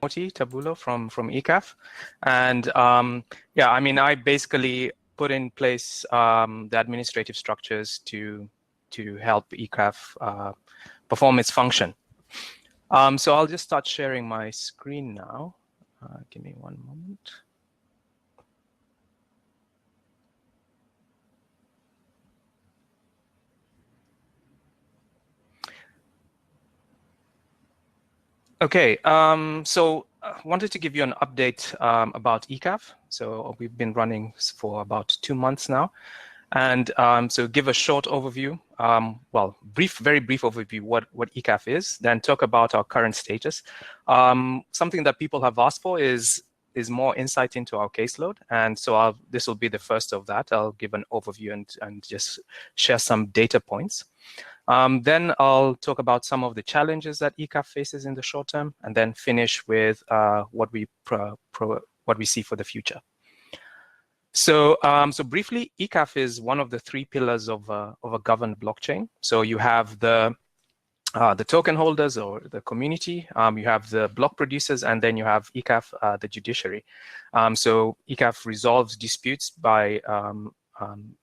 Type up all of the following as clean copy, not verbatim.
Moti Tabulo from ECAF, and yeah, I mean, I basically put in place the administrative structures to help ECAF perform its function. So I'll just start sharing my screen now. Give me one moment. Okay, so I wanted to give you an update about ECAF. So we've been running for about 2 months now. And so give a short overview, well, very brief overview what ECAF is, then talk about our current status. Something that people have asked for is more insight into our caseload. And so this will be the first of that. I'll give an overview and just share some data points. Then I'll talk about some of the challenges that ECAF faces in the short term, and then finish with what we see for the future. So, so briefly, ECAF is one of the 3 pillars of a governed blockchain. So you have the token holders or the community, you have the block producers, and then you have ECAF, the judiciary. So ECAF resolves disputes by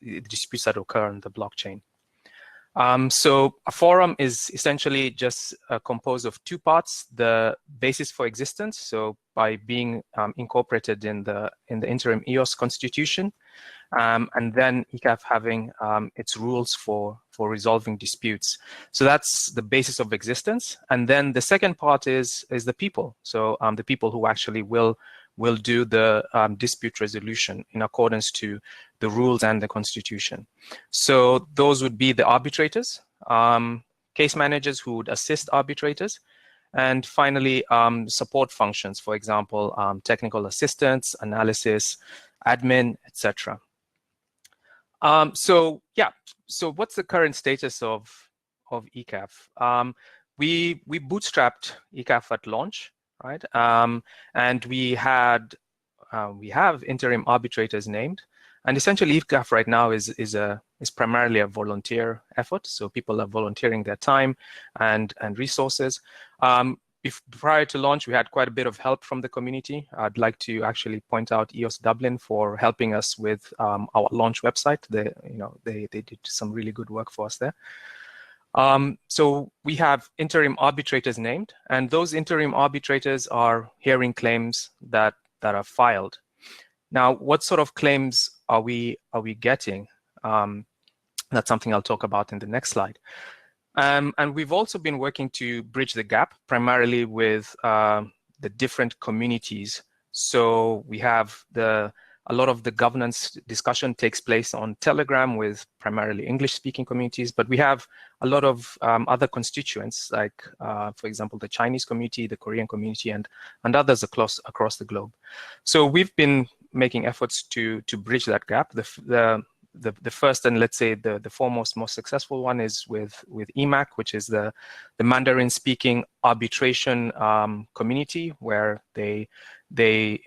disputes that occur on the blockchain. So a forum is essentially just composed of 2 parts: the basis for existence, so by being incorporated in the interim EOS constitution, and then ECAF having its rules for resolving disputes. So that's the basis of existence. And then the second part is the people. So the people who actually will do the dispute resolution in accordance to the rules and the constitution. So those would be the arbitrators, case managers who would assist arbitrators, and finally support functions, for example, technical assistance, analysis, admin, etc. So yeah, so what's the current status of ECAF? We bootstrapped ECAF at launch, right? And we have interim arbitrators named, and essentially ECAF right now is primarily a volunteer effort. So people are volunteering their time and resources. Prior to launch, we had quite a bit of help from the community. I'd like to actually point out EOS Dublin for helping us with our launch website. They did some really good work for us there. So we have interim arbitrators named, and those interim arbitrators are hearing claims that are filed. Now, what sort of claims are we getting? That's something I'll talk about in the next slide. And we've also been working to bridge the gap, primarily with the different communities. So we have a lot of the governance discussion takes place on Telegram with primarily English-speaking communities, but we have a lot of other constituents, like, for example, the Chinese community, the Korean community, and others across the globe. So we've been making efforts to bridge that gap. The first and let's say the foremost, most successful one is with EMAC, which is the Mandarin-speaking arbitration community, where they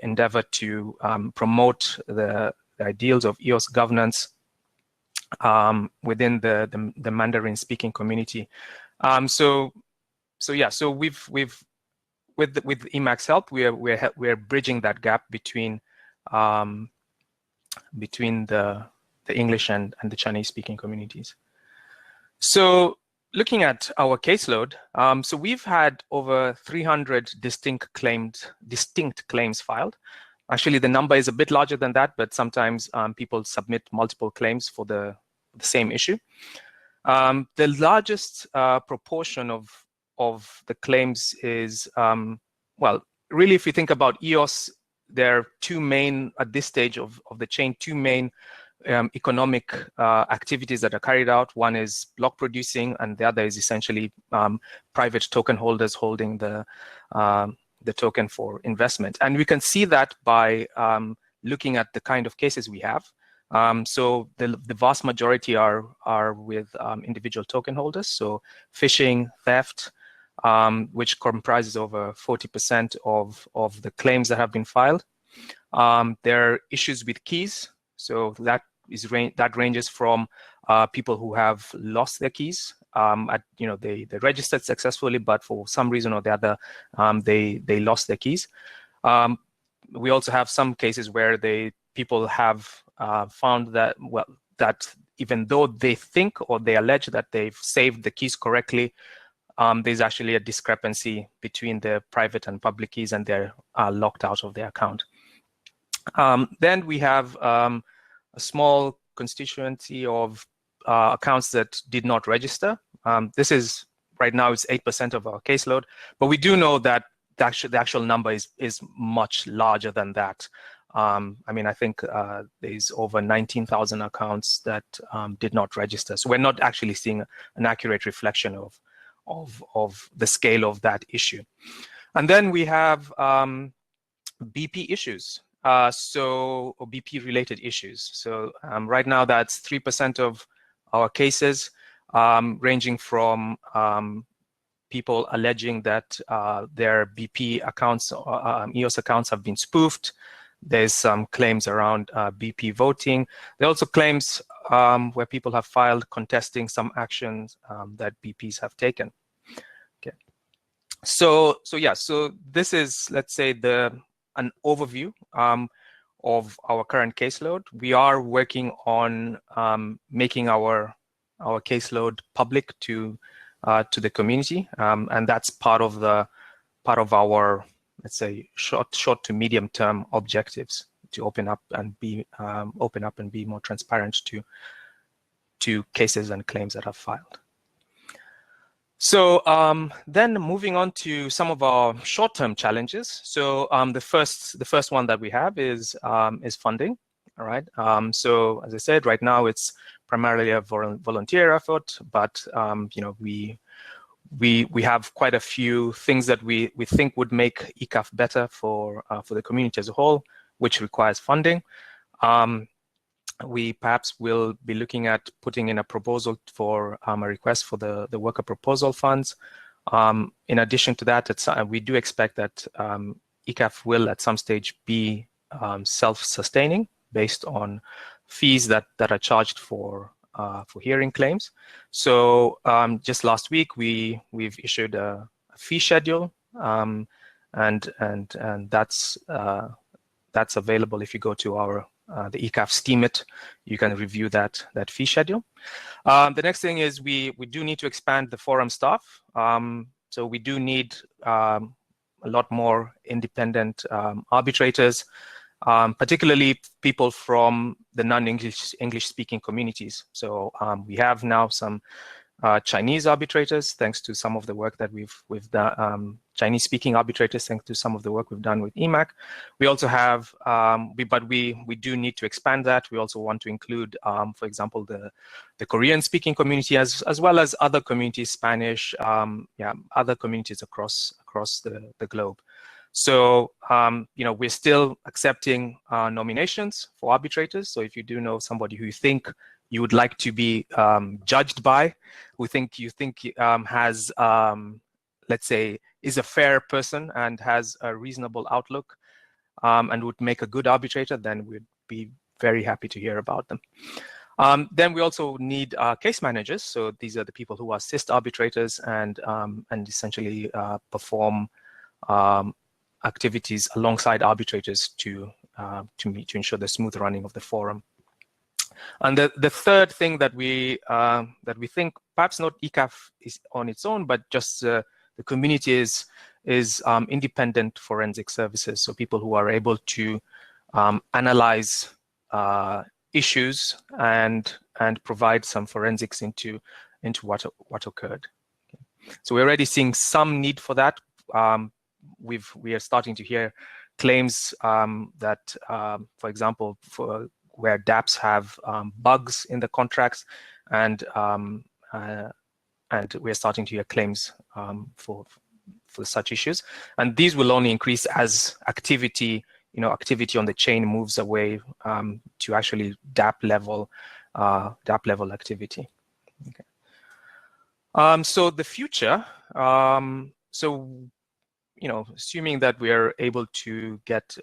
endeavor to promote the ideals of EOS governance within the Mandarin-speaking community. So we've with EMAC's help, we're bridging that gap between the English and the Chinese-speaking communities. So looking at our caseload, so we've had over 300 distinct claims filed. Actually, the number is a bit larger than that, but sometimes people submit multiple claims for the same issue. The largest proportion of the claims is, well, really, if you think about EOS, there are 2 main, at this stage of the chain, 2 main economic activities that are carried out. One is block producing, and the other is essentially private token holders holding the token for investment. And we can see that by looking at the kind of cases we have. So the vast majority are with individual token holders. So phishing, theft, which comprises over 40% of the claims that have been filed. There are issues with keys. So that ranges from people who have lost their keys they registered successfully, but for some reason or the other, they lost their keys. We also have some cases where people have found that that even though they think or they allege that they've saved the keys correctly, there's actually a discrepancy between the private and public keys, and they're locked out of their account. Then we have a small constituency of accounts that did not register. This is right now it's 8% of our caseload, but we do know that the actual number is much larger than that. I mean, I think there's over 19,000 accounts that did not register. So we're not actually seeing an accurate reflection of the scale of that issue. And then we have BP issues, or BP related issues. So right now that's 3% of our cases, ranging from people alleging that their BP accounts, EOS accounts have been spoofed. There's some claims around BP voting. There are also claims where people have filed contesting some actions that BPs have taken. Okay. So this is, let's say, an overview of our current caseload. We are working on making our caseload public to the community, and that's part of our, let's say, short to medium term objectives, to open up and be more transparent to cases and claims that are filed. So then moving on to some of our short-term challenges. So the first one that we have is funding. All right. So as I said, right now it's primarily a volunteer effort, but we have quite a few things that we think would make ECAF better for the community as a whole, which requires funding. We perhaps will be looking at putting in a proposal for a request for the worker proposal funds. In addition to that, we do expect that ECAF will at some stage be self-sustaining based on fees that are charged for hearing claims. So just last week we've issued a fee schedule, and that's available. If you go to the ECAF Steemit, you can review that fee schedule. The next thing is we do need to expand the forum staff. So we do need a lot more independent arbitrators, particularly people from the non-English speaking communities. So we have now some Chinese arbitrators, thanks to some of the work that we've done. Chinese speaking arbitrators, thanks to some of the work we've done with EMAC. We also have, but we do need to expand that. We also want to include, for example, the Korean speaking community as well as other communities, Spanish, other communities across the globe. So, we're still accepting nominations for arbitrators. So if you do know somebody who you think you would like to be judged by, who you think has, let's say, is a fair person and has a reasonable outlook and would make a good arbitrator, then we'd be very happy to hear about them. Then we also need case managers. So these are the people who assist arbitrators and essentially perform activities alongside arbitrators to ensure the smooth running of the forum. And the third thing that we think, perhaps not ECAF is on its own, but just the community is independent forensic services. So people who are able to analyze issues and provide some forensics into what occurred. Okay. So we're already seeing some need for that. We are starting to hear claims that, for example, where DApps have bugs in the contracts, and we're starting to hear claims for such issues. And these will only increase as activity on the chain moves away to actually DApp level activity. Okay. So the future. Assuming that we are able to get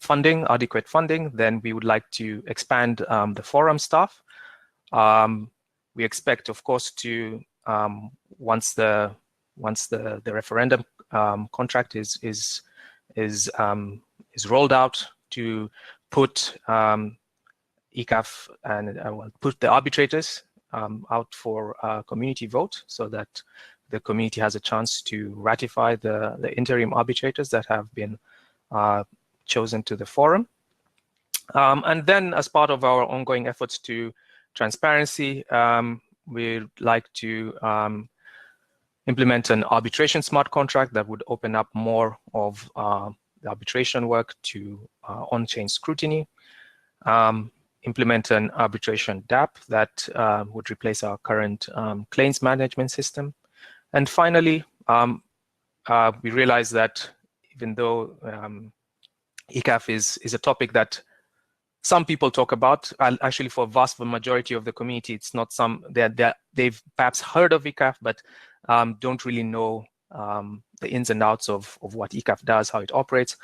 adequate funding, then we would like to expand the forum staff. We expect, of course, to once the referendum contract is rolled out, to put ECAF and put the arbitrators out for a community vote, so that the community has a chance to ratify the interim arbitrators that have been chosen to the forum. And then, as part of our ongoing efforts to transparency, we'd like to implement an arbitration smart contract that would open up more of the arbitration work to on-chain scrutiny. Implement an arbitration DApp that would replace our current claims management system. And finally, we realize that even though ECAF is a topic that some people talk about, actually for a vast majority of the community, it's not they've perhaps heard of ECAF, but don't really know the ins and outs of what ECAF does, how it operates,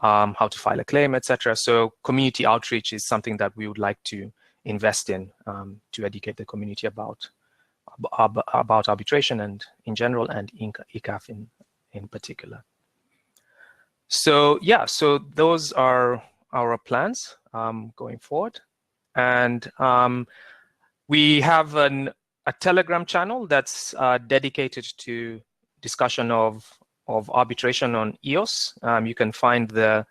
how to file a claim, etc. So community outreach is something that we would like to invest in to educate the community about arbitration and in general, and ECAF in particular. So yeah, so those are our plans going forward. And we have a Telegram channel that's dedicated to discussion of arbitration on EOS. You can find the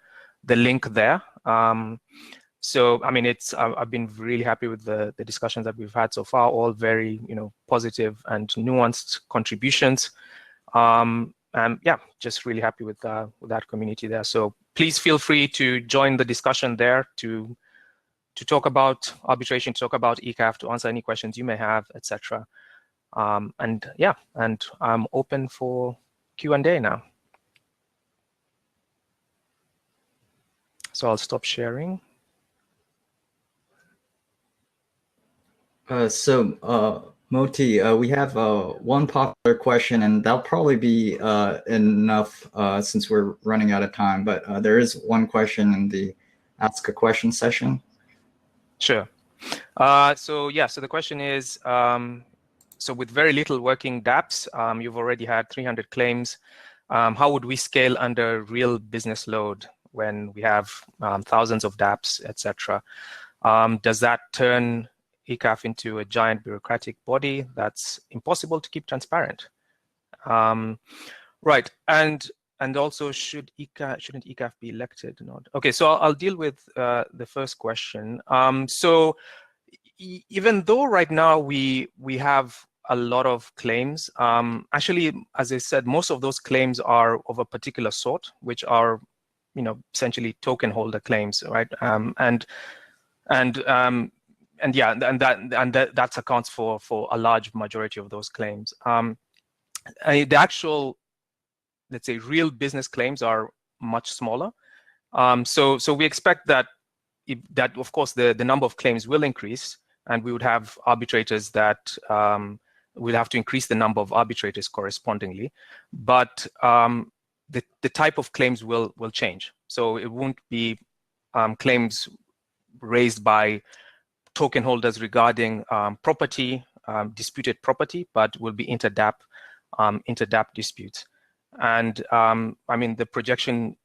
link there. So I mean, I've been really happy with the discussions that we've had so far, all very positive and nuanced contributions. And yeah, just really happy with that community there. So please feel free to join the discussion there to talk about arbitration, to talk about ECAF, to answer any questions you may have, etc. And yeah, and I'm open for Q&A now. So I'll stop sharing. Moti, we have one popular question, and that'll probably be enough since we're running out of time, but there is one question in the Ask a Question session. Sure. So the question is, so with very little working dApps, you've already had 300 claims. How would we scale under real business load when we have thousands of dApps, etc.? Does that turn ECAF into a giant bureaucratic body that's impossible to keep transparent? Right, and also shouldn't ECAF be elected or not? Okay, so I'll deal with the first question. So even though right now we have a lot of claims, actually, as I said, most of those claims are of a particular sort, which are essentially token holder claims, right? That accounts for a large majority of those claims. The actual, let's say, real business claims are much smaller. So we expect that of course the number of claims will increase, and we would have arbitrators that we'll have to increase the number of arbitrators correspondingly. But the type of claims will change. So it won't be claims raised by token holders regarding property, disputed property, but will be inter-dApp disputes. And I mean, the projection,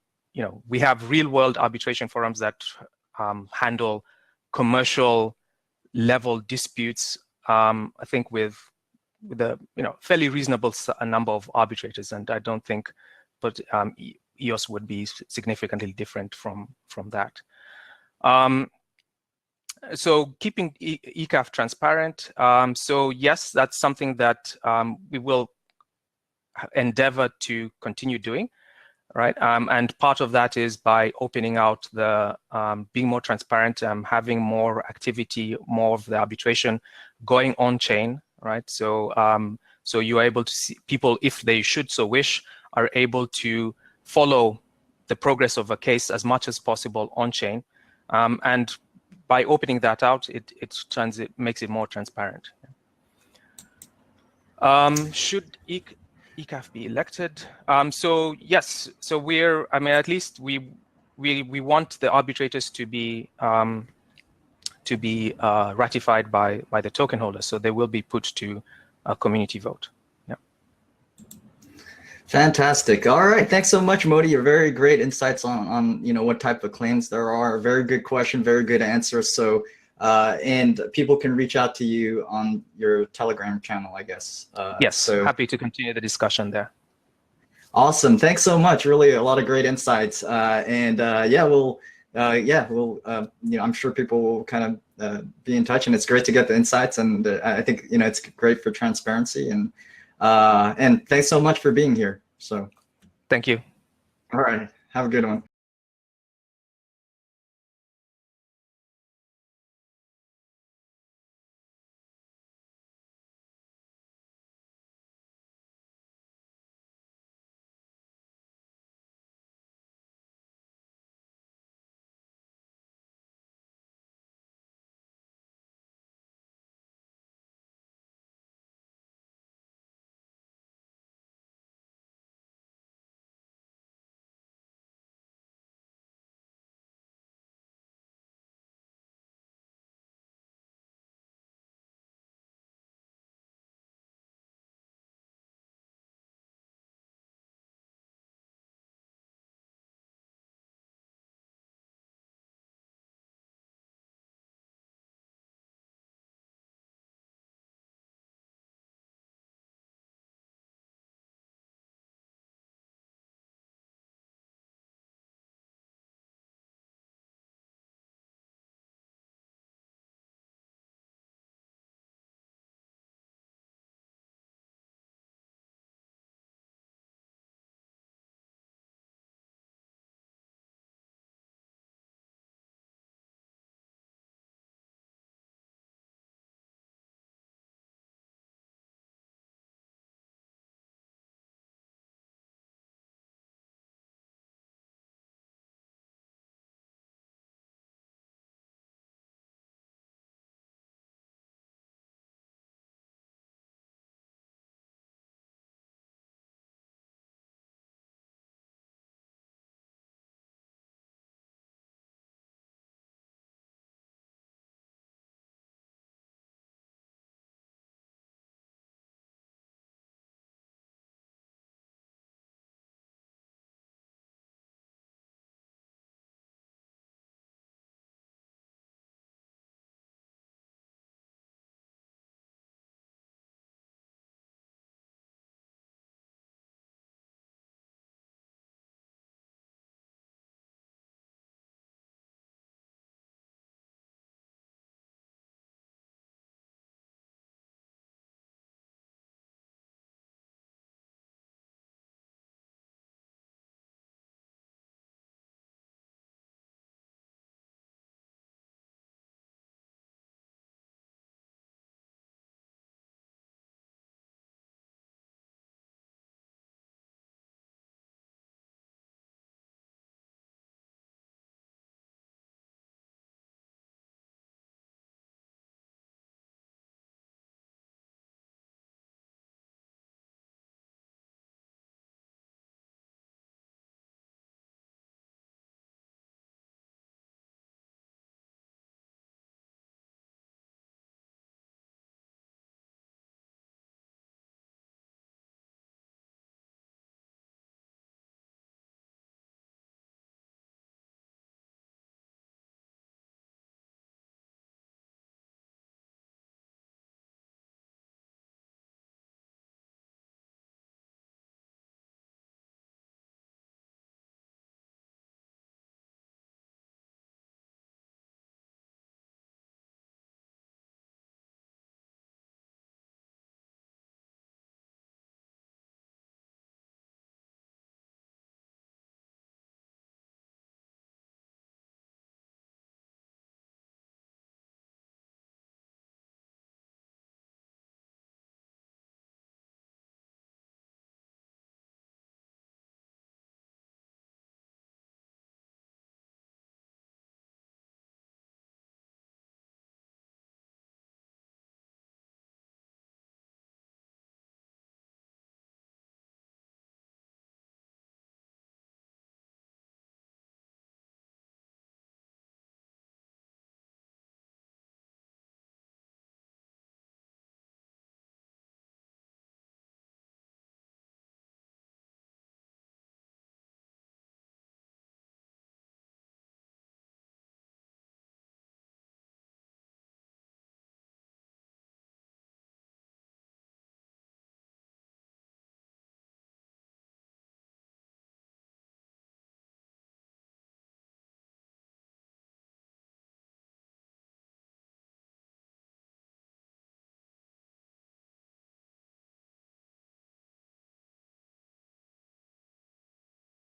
we have real-world arbitration forums that handle commercial level disputes, I think with a fairly reasonable number of arbitrators, and I don't think, but EOS would be significantly different from that. So keeping ECAF transparent. So yes, that's something that we will endeavor to continue doing, right? And part of that is by opening out the, being more transparent, having more activity, more of the arbitration going on chain, right? So so you're able to see people, if they should so wish, are able to follow the progress of a case as much as possible on chain, and by opening that out, it makes it more transparent. Should ECAF be elected? So yes, so at least we want the arbitrators to be to be ratified by the token holders. So they will be put to a community vote. Yeah. Fantastic. All right. Thanks so much, Moti. Your very great insights on what type of claims there are. Very good question. Very good answers. So and people can reach out to you on your Telegram channel, I guess. Yes. So happy to continue the discussion there. Awesome. Thanks so much. Really a lot of great insights. Yeah, we'll I'm sure people will kind of be in touch, and it's great to get the insights. And I think, it's great for transparency, and thanks so much for being here. So thank you. All right. Have a good one.